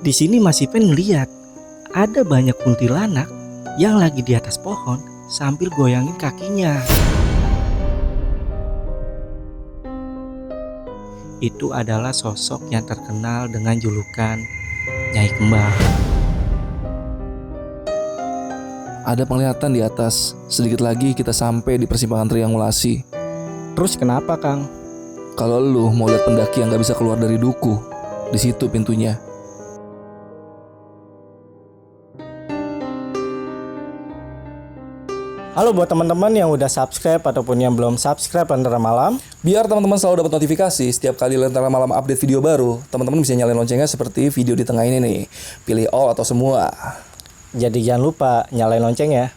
Di sini Mas Ipen ngeliat ada banyak kuntilanak yang lagi di atas pohon sambil goyangin kakinya. Itu adalah sosok yang terkenal dengan julukan Nyai Kembang. Ada penglihatan di atas. Sedikit lagi kita sampai di persimpangan triangulasi. Terus kenapa, Kang? Kalau lu mau lihat pendaki yang gak bisa keluar dari duku, di situ pintunya. Halo buat teman-teman yang udah subscribe ataupun yang belum subscribe Lentera Malam. Biar teman-teman selalu dapat notifikasi setiap kali Lentera Malam update video baru, teman-teman bisa nyalain loncengnya seperti video di tengah ini nih. Pilih all atau semua. Jadi jangan lupa nyalain lonceng ya.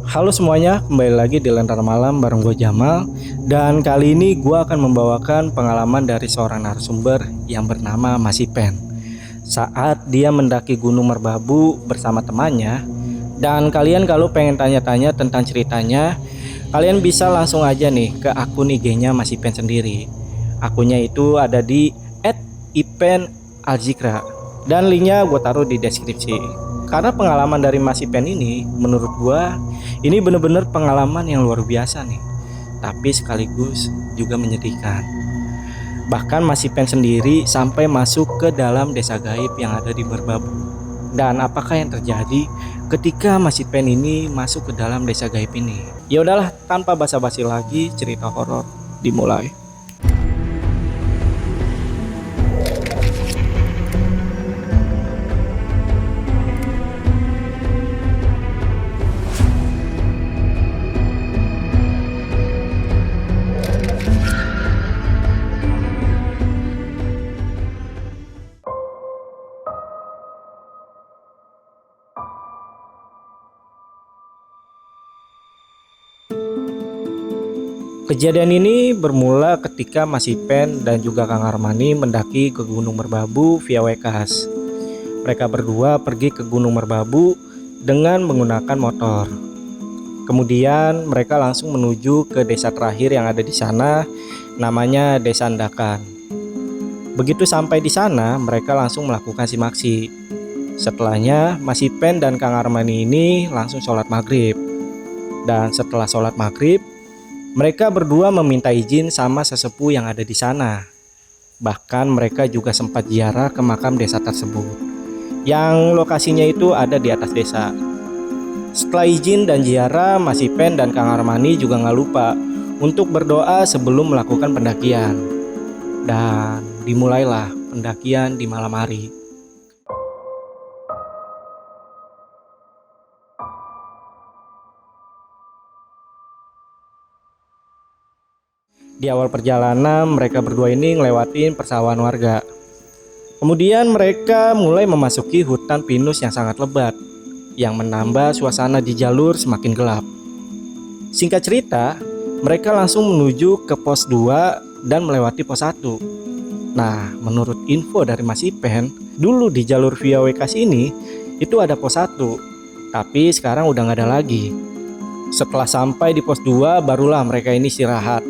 Halo semuanya, kembali lagi di Lentera Malam bareng gue Jamal. Dan kali ini gue akan membawakan pengalaman dari seorang narasumber yang bernama Mas Ipen. Saat dia mendaki Gunung Merbabu bersama temannya. Dan kalian kalau pengen tanya-tanya tentang ceritanya, kalian bisa langsung aja nih ke akun IG-nya Mas Ipen sendiri. Akunnya itu ada di @ipenaljikra. Dan linknya gue taruh di deskripsi. Karena pengalaman dari Mas Ipen ini, menurut gue ini bener-bener pengalaman yang luar biasa nih. Tapi sekaligus juga menyedihkan. Bahkan Mas Ipen sendiri sampai masuk ke dalam desa gaib yang ada di Merbabu. Dan apakah yang terjadi ketika Mas Ipen ini masuk ke dalam desa gaib ini? Ya udahlah, tanpa basa-basi lagi, cerita horor dimulai. Kejadian ini bermula ketika Mas Ipen dan juga Kang Armani mendaki ke Gunung Merbabu via Wekas. Mereka berdua pergi ke Gunung Merbabu dengan menggunakan motor. Kemudian mereka langsung menuju ke desa terakhir yang ada di sana, namanya Desa Andakan. Begitu sampai di sana, mereka langsung melakukan simaksi. Setelahnya, Mas Ipen dan Kang Armani ini langsung sholat maghrib. Dan setelah sholat maghrib, mereka berdua meminta izin sama sesepuh yang ada di sana. Bahkan mereka juga sempat ziarah ke makam desa tersebut, yang lokasinya itu ada di atas desa. Setelah izin dan ziarah, Mas Ipen dan Kang Armani juga nggak lupa untuk berdoa sebelum melakukan pendakian. Dan dimulailah pendakian di malam hari. Di awal perjalanan mereka berdua ini ngelewatin persawahan warga. Kemudian mereka mulai memasuki hutan pinus yang sangat lebat, yang menambah suasana di jalur semakin gelap. Singkat cerita, mereka langsung menuju ke pos 2 dan melewati pos 1. Nah, menurut info dari Mas Ipen, dulu di jalur via Wekas ini itu ada pos 1, tapi sekarang udah nggak ada lagi. Setelah sampai di pos 2 barulah mereka ini istirahat.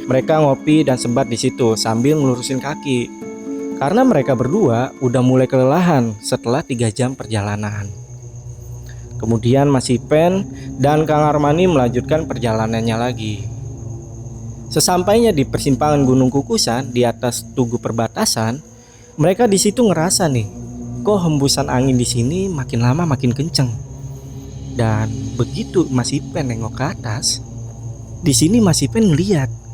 Mereka ngopi dan sebat di situ sambil ngelurusin kaki. Karena mereka berdua udah mulai kelelahan setelah 3 jam perjalanan. Kemudian Mas Ipen dan Kang Armani melanjutkan perjalanannya lagi. Sesampainya di persimpangan Gunung Kukusan di atas tugu perbatasan, mereka di situ ngerasa nih, kok hembusan angin di sini makin lama makin kenceng. Dan begitu Mas Ipen nengok ke atas, di sini Mas Ipen ngeliat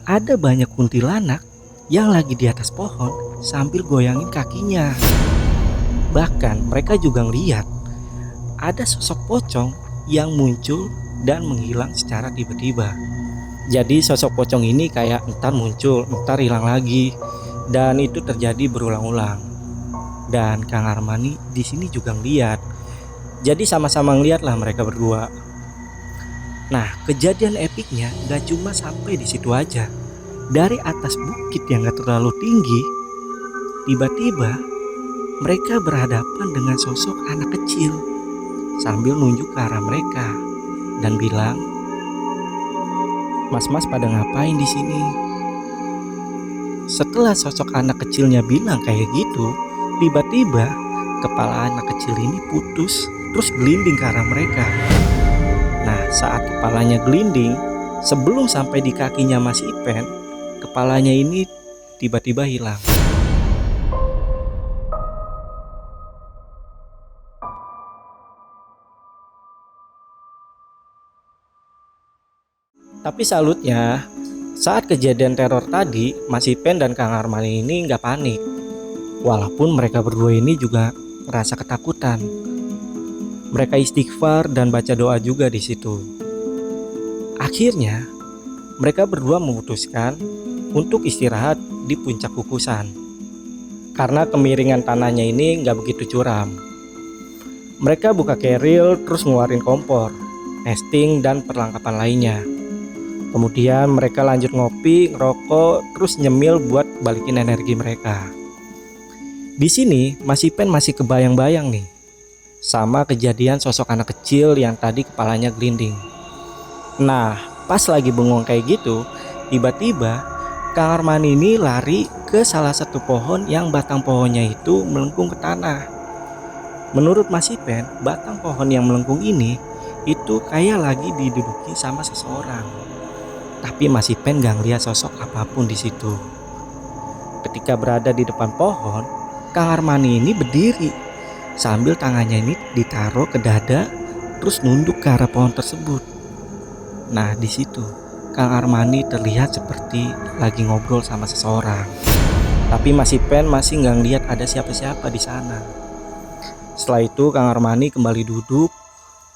ada banyak kuntilanak yang lagi di atas pohon sambil goyangin kakinya. Bahkan mereka juga ngeliat ada sosok pocong yang muncul dan menghilang secara tiba-tiba. Jadi sosok pocong ini kayak entar muncul, entar hilang lagi, dan itu terjadi berulang-ulang. Dan Kang Armani di sini juga ngeliat. Jadi sama-sama ngeliat lah mereka berdua. Nah, kejadian epiknya gak cuma sampai di situ aja. Dari atas bukit yang gak terlalu tinggi, tiba-tiba mereka berhadapan dengan sosok anak kecil sambil nunjuk ke arah mereka dan bilang, "Mas-mas pada ngapain di sini?" setelah sosok anak kecilnya bilang kayak gitu, tiba-tiba kepala anak kecil ini putus terus gelinding ke arah mereka. Nah, saat kepalanya gelinding, sebelum sampai di kakinya Mas Ipen, kepalanya ini tiba-tiba hilang. Tapi salutnya, saat kejadian teror tadi, Mas Ipen dan Kang Armani ini nggak panik. Walaupun mereka berdua ini juga ngerasa ketakutan. Mereka istighfar dan baca doa juga di situ. Akhirnya, mereka berdua memutuskan untuk istirahat di puncak kukusan. Karena kemiringan tanahnya ini nggak begitu curam. Mereka buka keril terus ngeluarin kompor, nesting dan perlengkapan lainnya. Kemudian mereka lanjut ngopi, ngerokok, terus nyemil buat balikin energi mereka. Di sini Mas Ipen masih kebayang-bayang nih sama kejadian sosok anak kecil yang tadi kepalanya gelinding. Nah, pas lagi bengong kayak gitu, tiba-tiba Kang Armani ini lari ke salah satu pohon yang batang pohonnya itu melengkung ke tanah. Menurut Mas Ipen, batang pohon yang melengkung ini itu kayak lagi diduduki sama seseorang. Tapi Mas Ipen gak ngeliat sosok apapun di situ. Ketika berada di depan pohon, Kang Armani ini berdiri sambil tangannya ini ditaruh ke dada, terus nunduk ke arah pohon tersebut. Nah, di situ Kang Armani terlihat seperti lagi ngobrol sama seseorang. Tapi Mas Ipen masih nggak ngeliat ada siapa-siapa di sana. Setelah itu Kang Armani kembali duduk,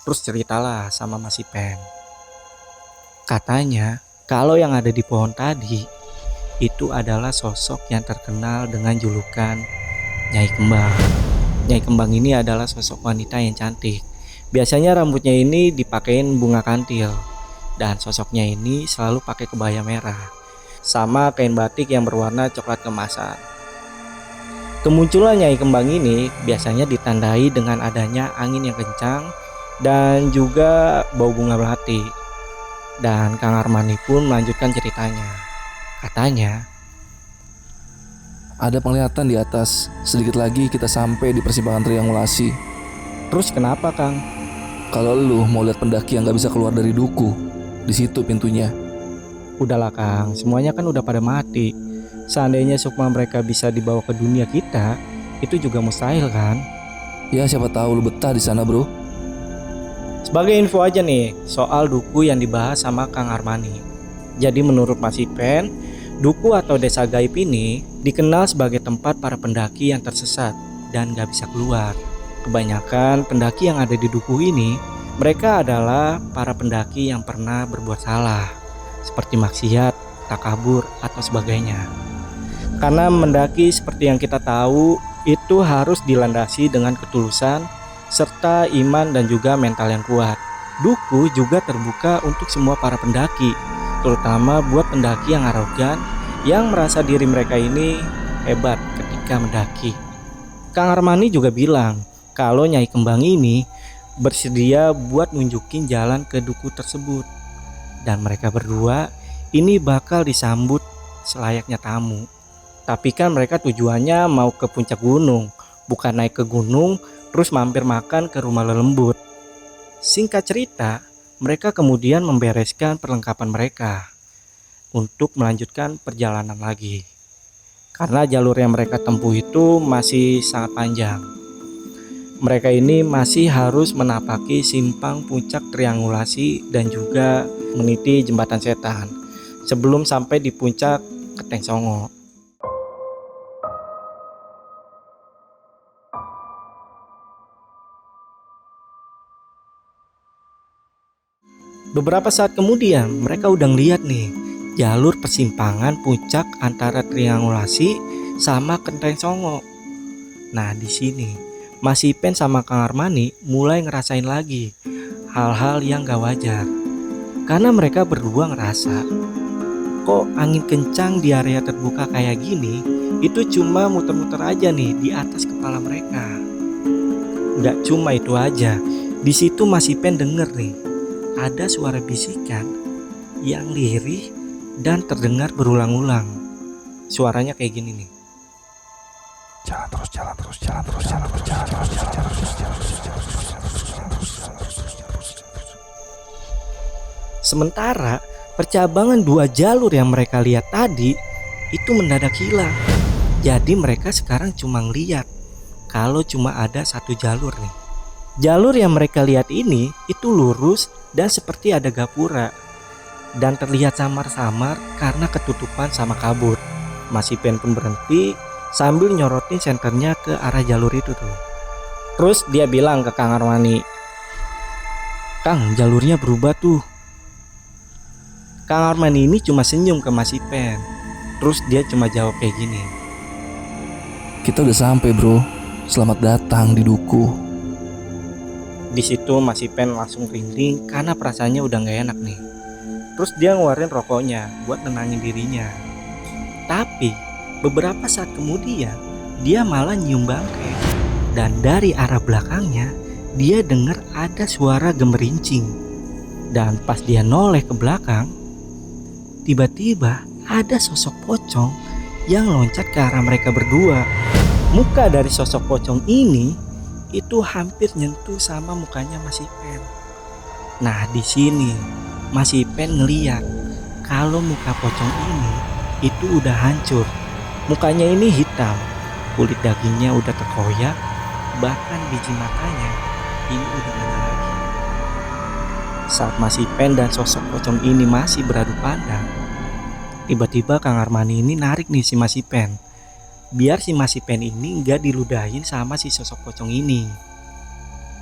terus ceritalah sama Mas Ipen. Katanya kalau yang ada di pohon tadi itu adalah sosok yang terkenal dengan julukan Nyai Kembang. Nyai Kembang ini adalah sosok wanita yang cantik. Biasanya rambutnya ini dipakein bunga kantil, dan sosoknya ini selalu pakai kebaya merah sama kain batik yang berwarna coklat keemasan. Kemunculan Nyai Kembang ini biasanya ditandai dengan adanya angin yang kencang dan juga bau bunga melati. Dan Kang Armani pun melanjutkan ceritanya. Katanya, ada penglihatan di atas. Sedikit lagi kita sampai di persimpangan triangulasi. terus kenapa Kang? Kalau lu mau lihat pendaki yang gak bisa keluar dari duku, di situ pintunya. Udahlah Kang, semuanya kan udah pada mati. Seandainya sukma mereka bisa dibawa ke dunia kita, itu juga mustahil kan? Ya siapa tahu lu betah di sana, bro. Sebagai info aja nih soal duku yang dibahas sama Kang Armani. Jadi menurut Mas Ipen, duku atau desa gaib ini dikenal sebagai tempat para pendaki yang tersesat dan gak bisa keluar. Kebanyakan pendaki yang ada di duku ini, mereka adalah para pendaki yang pernah berbuat salah, seperti maksiat, takabur, atau sebagainya. Karena mendaki seperti yang kita tahu, itu harus dilandasi dengan ketulusan, serta iman dan juga mental yang kuat. Duku juga terbuka untuk semua para pendaki, terutama buat pendaki yang arogan, yang merasa diri mereka ini hebat ketika mendaki. Kang Armani juga bilang kalau Nyai Kembang ini bersedia buat nunjukin jalan ke duku tersebut, dan mereka berdua ini bakal disambut selayaknya tamu. Tapi kan mereka tujuannya mau ke puncak gunung, bukan naik ke gunung terus mampir makan ke rumah lelembut. Singkat cerita, mereka kemudian membereskan perlengkapan mereka untuk melanjutkan perjalanan lagi. Karena jalur yang mereka tempuh itu masih sangat panjang. Mereka ini masih harus menapaki simpang puncak triangulasi dan juga meniti jembatan setan sebelum sampai di puncak Keteng Songo. Beberapa saat kemudian mereka udah ngeliat nih jalur persimpangan puncak antara triangulasi sama Keteng Songo. Nah, di sini Mas Ipen sama Kang Armani mulai ngerasain lagi hal-hal yang gak wajar. Karena mereka berdua ngerasa kok angin kencang di area terbuka kayak gini itu cuma muter-muter aja nih di atas kepala mereka. Gak cuma itu aja, di situ Mas Ipen denger nih ada suara bisikan yang lirih dan terdengar berulang-ulang. suaranya kayak gini nih. Jalan terus, jalan terus, jalan terus, jalan terus, jalan terus, jalan terus, jalan terus. Sementara percabangan 2 jalur yang mereka lihat tadi itu mendadak hilang. Jadi mereka sekarang cuma ngeliat kalau cuma ada 1 jalur nih. Jalur yang mereka lihat ini itu lurus dan seperti ada gapura, dan terlihat samar-samar karena ketutupan sama kabut. Mas Ipen pun berhenti sambil nyorotin senternya ke arah jalur itu tuh. Terus dia bilang ke Kang Armani, "Kang, jalurnya berubah tuh." Kang Armani ini cuma senyum ke Mas Ipen. Terus dia cuma jawab kayak gini, "Kita udah sampai, bro. Selamat datang di duku." Di situ Mas Ipen langsung merinding karena perasaannya udah gak enak nih. Terus dia ngeluarin rokoknya buat nenangin dirinya. Tapi beberapa saat kemudian dia malah nyium bangkai. Dan dari arah belakangnya dia dengar ada suara gemerincing. Dan pas dia noleh ke belakang, tiba-tiba ada sosok pocong yang loncat ke arah mereka berdua. Muka dari sosok pocong ini itu hampir nyentuh sama mukanya Mas Ipen. Nah, di sini Mas Ipen ngeliat kalau muka pocong ini itu udah hancur. Mukanya ini hitam, kulit dagingnya udah terkoyak, bahkan biji matanya ini udah gak ada lagi. Saat Mas Ipen dan sosok pocong ini masih beradu pandang, tiba-tiba Kang Armani ini narik nih si Mas Ipen, biar si Mas Ipen ini gak diludahin sama si sosok pocong ini.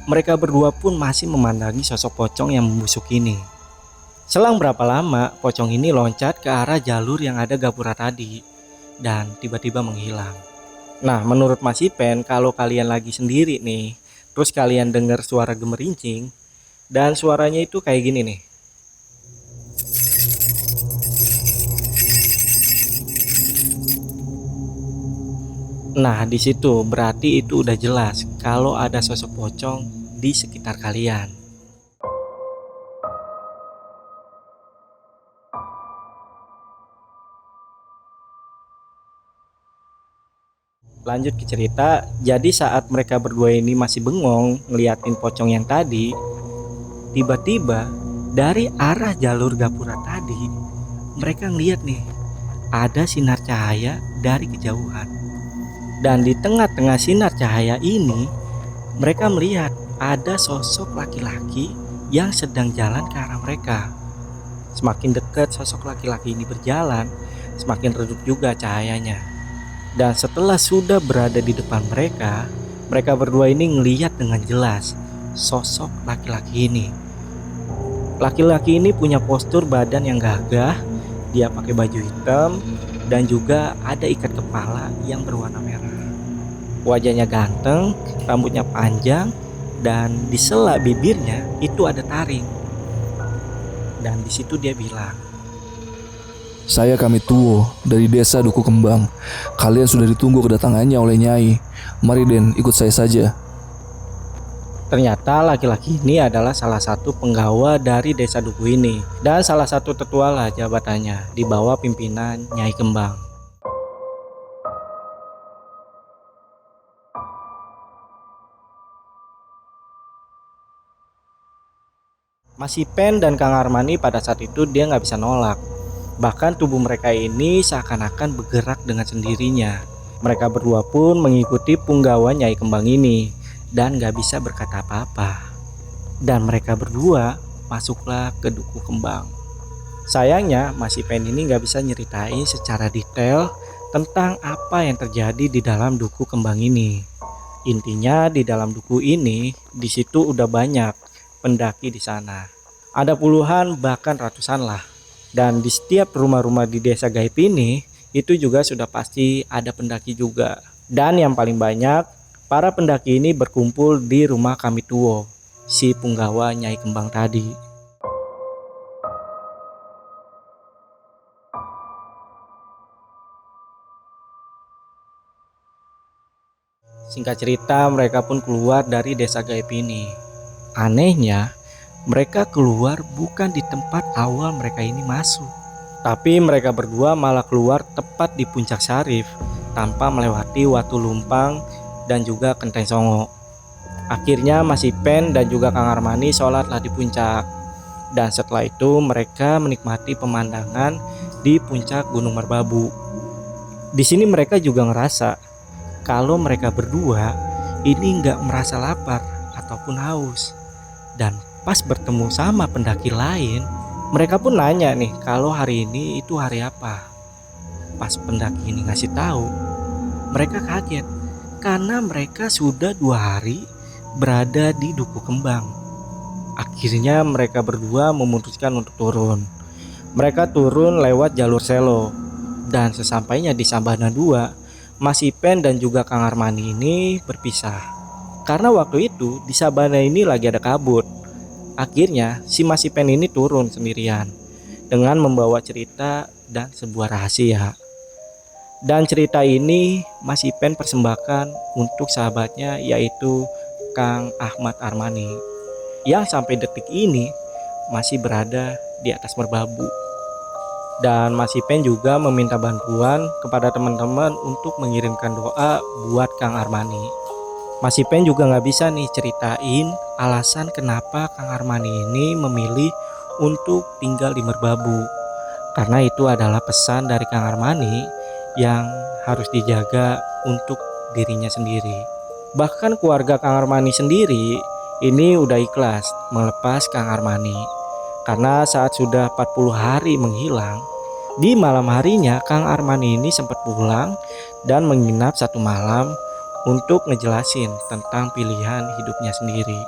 Mereka berdua pun masih memandangi sosok pocong yang membusuk ini. Selang berapa lama, pocong ini loncat ke arah jalur yang ada gapura tadi dan tiba-tiba menghilang. Nah, menurut Mas Ipen, kalau kalian lagi sendiri nih, terus kalian dengar suara gemerincing dan suaranya itu kayak gini nih. Nah, di situ berarti itu udah jelas kalau ada sosok pocong di sekitar kalian. Lanjut ke cerita, jadi saat mereka berdua ini masih bengong ngeliatin pocong yang tadi, tiba-tiba dari arah jalur gapura tadi mereka ngeliat nih ada sinar cahaya dari kejauhan. Dan di tengah-tengah sinar cahaya ini mereka melihat ada sosok laki-laki yang sedang jalan ke arah mereka. Semakin dekat sosok laki-laki ini berjalan, semakin redup juga cahayanya. Dan setelah sudah berada di depan mereka, mereka berdua ini ngelihat dengan jelas sosok laki-laki ini. Laki-laki ini punya postur badan yang gagah, dia pakai baju hitam dan juga ada ikat kepala yang berwarna merah. Wajahnya ganteng, rambutnya panjang, dan di sela bibirnya itu ada taring. Dan di situ dia bilang, "Saya Kami Tuo dari desa Duku Kembang. Kalian sudah ditunggu kedatangannya oleh Nyai. Mari Den, ikut saya saja." Ternyata laki-laki ini adalah salah satu penggawa dari desa Duku ini dan salah satu tetua lah jabatannya di bawah pimpinan Nyai Kembang. Mas Ipen dan Kang Armani pada saat itu dia nggak bisa nolak. Bahkan tubuh mereka ini seakan-akan bergerak dengan sendirinya. Mereka berdua pun mengikuti punggawa Nyai Kembang ini dan gak bisa berkata apa-apa. Dan mereka berdua masuklah ke Duku Kembang. Sayangnya Mas Ipen ini gak bisa nyeritain secara detail tentang apa yang terjadi di dalam Duku Kembang ini. Intinya di dalam duku ini, di situ udah banyak pendaki di sana. Ada puluhan bahkan ratusan lah. Dan di setiap rumah-rumah di desa gaib ini itu juga sudah pasti ada pendaki juga. Dan yang paling banyak para pendaki ini berkumpul di rumah Kami Tuo, si punggawa Nyai Kembang tadi. Singkat cerita, mereka pun keluar dari desa gaib ini. Anehnya, mereka keluar bukan di tempat awal mereka ini masuk. Tapi mereka berdua malah keluar tepat di puncak Syarif tanpa melewati Watu Lumpang dan juga Genteng Songo. Akhirnya Mas Ipen dan juga Kang Armani sholatlah di puncak. Dan setelah itu mereka menikmati pemandangan di puncak Gunung Merbabu. Di sini mereka juga ngerasa kalau mereka berdua ini nggak merasa lapar ataupun haus. Dan pas bertemu sama pendaki lain, mereka pun nanya nih kalau hari ini itu hari apa. Pas pendaki ini ngasih tahu, mereka kaget karena mereka sudah 2 hari berada di Duku Kembang. Akhirnya mereka berdua memutuskan untuk turun. Mereka turun lewat jalur Selo. Dan sesampainya di Sabana 2, Mas Ipen dan juga Kang Armani ini berpisah. Karena waktu itu di Sabana ini lagi ada kabut. Akhirnya si Mas Ipen ini turun sendirian dengan membawa cerita dan sebuah rahasia. Dan cerita ini Mas Ipen persembahkan untuk sahabatnya, yaitu Kang Ahmad Armani, yang sampai detik ini masih berada di atas Merbabu. Dan Mas Ipen juga meminta bantuan kepada teman-teman untuk mengirimkan doa buat Kang Armani. Mas Ipen juga nggak bisa nih ceritain alasan kenapa Kang Armani ini memilih untuk tinggal di Merbabu. Karena itu adalah pesan dari Kang Armani yang harus dijaga untuk dirinya sendiri. Bahkan keluarga Kang Armani sendiri ini udah ikhlas melepas Kang Armani. Karena saat sudah 40 hari menghilang, di malam harinya Kang Armani ini sempat pulang dan menginap 1 malam untuk ngejelasin tentang pilihan hidupnya sendiri.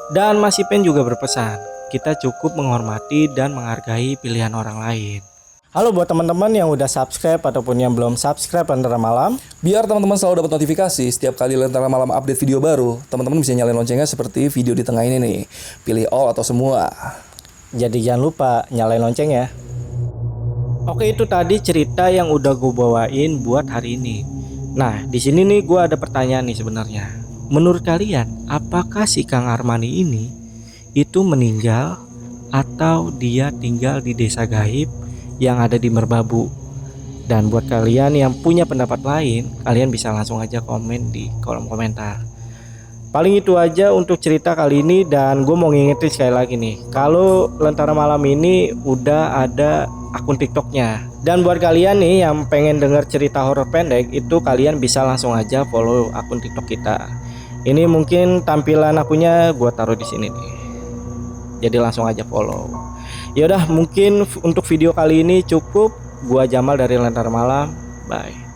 Dan Mas Ipen juga berpesan, kita cukup menghormati dan menghargai pilihan orang lain. Halo buat teman-teman yang udah subscribe ataupun yang belum subscribe Lentera Malam. Biar teman-teman selalu dapat notifikasi setiap kali Lentera Malam update video baru, teman-teman bisa nyalain loncengnya seperti video di tengah ini nih. Pilih all atau semua. Jadi jangan lupa nyalain lonceng ya. Oke, itu tadi cerita yang udah gue bawain buat hari ini. Nah, di sini nih gue ada pertanyaan nih sebenarnya. Menurut kalian, apakah si Kang Armani ini itu meninggal atau dia tinggal di desa gaib yang ada di Merbabu? Dan buat kalian yang punya pendapat lain, kalian bisa langsung aja komen di kolom komentar. Paling itu aja untuk cerita kali ini, dan gue mau ngingetin sekali lagi nih, kalau Lentera Malam ini udah ada akun TikToknya. Dan buat kalian nih yang pengen denger cerita horor pendek, itu kalian bisa langsung aja follow akun TikTok kita. Ini mungkin tampilan akunnya gue taruh di sini nih. Jadi langsung aja follow. Yaudah, mungkin untuk video kali ini cukup. Gua Jamal dari Lentera Malam. Bye.